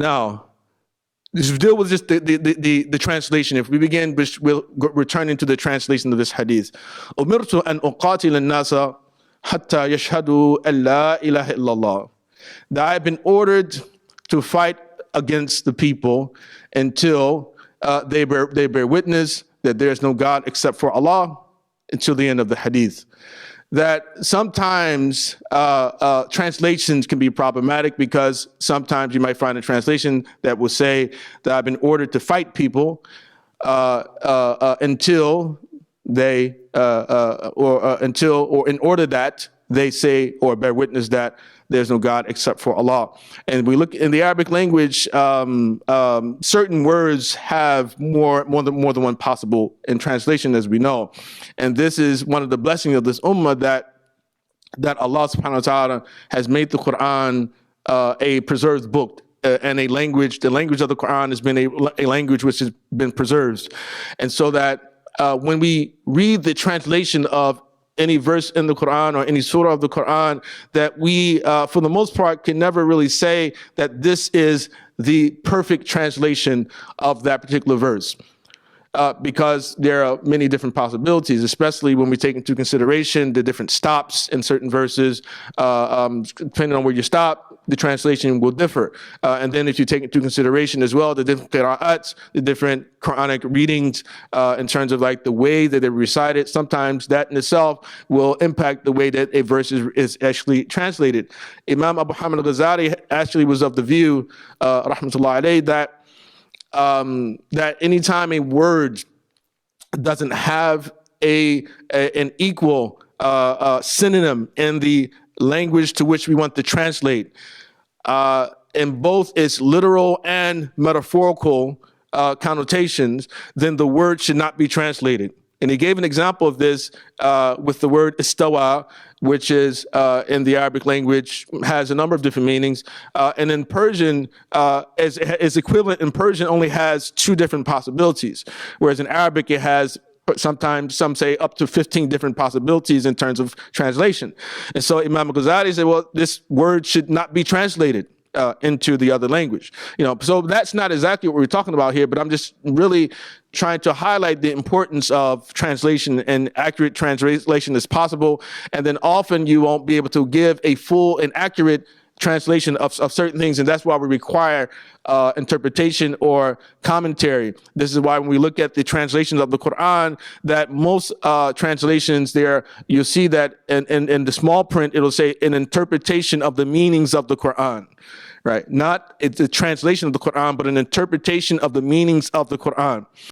Now, let's deal with just the translation. If we begin, we'll return into the translation of this hadith. أمرت أن أقاتل الناس حتى يشهدوا أن لا إله إلا الله. That I have been ordered to fight against the people until they bear witness that there is no God except for Allah, until the end of the hadith. That sometimes translations can be problematic, because sometimes you might find a translation that will say that I've been ordered to fight people until they or in order that they say or bear witness that there's no God except for Allah. And we look in the Arabic language, certain words have more than one possible in translation, as we know. And this is one of the blessings of this ummah, that Allah subhanahu wa ta'ala has made the Quran a preserved book, and a language. The language of the Quran has been a language which has been preserved. And so that when we read the translation of any verse in the Quran or any surah of the Quran, that we, for the most part, can never really say that this is the perfect translation of that particular verse. Because there are many different possibilities, especially when we take into consideration the different stops in certain verses. Depending on where you stop, the translation will differ. And then if you take into consideration as well the different qira'ats, the different Quranic readings in terms of like the way that they're recited, sometimes that in itself will impact the way that a verse is actually translated. Imam Abu Hamid al-Ghazali actually was of the view, rahmatullahi alayhi, that anytime a word doesn't have an equal synonym in the language to which we want to translate, in both its literal and metaphorical connotations, then the word should not be translated. And he gave an example of this with the word istawa, which is in the Arabic language, has a number of different meanings. And in Persian, is equivalent in Persian only has two different possibilities, whereas in Arabic it has sometimes, some say, up to 15 different possibilities in terms of translation. And so Imam al-Ghazali said, well, this word should not be translated into the other language. So that's not exactly what we're talking about here, but I'm just really trying to highlight the importance of translation and accurate translation as possible. And then often you won't be able to give a full and accurate translation of certain things, and that's why we require interpretation or commentary. This is why when we look at the translations of the Quran, that most translations there, you'll see that in the small print, it'll say an interpretation of the meanings of the Quran, right? Not it's a translation of the Quran, but an interpretation of the meanings of the Quran.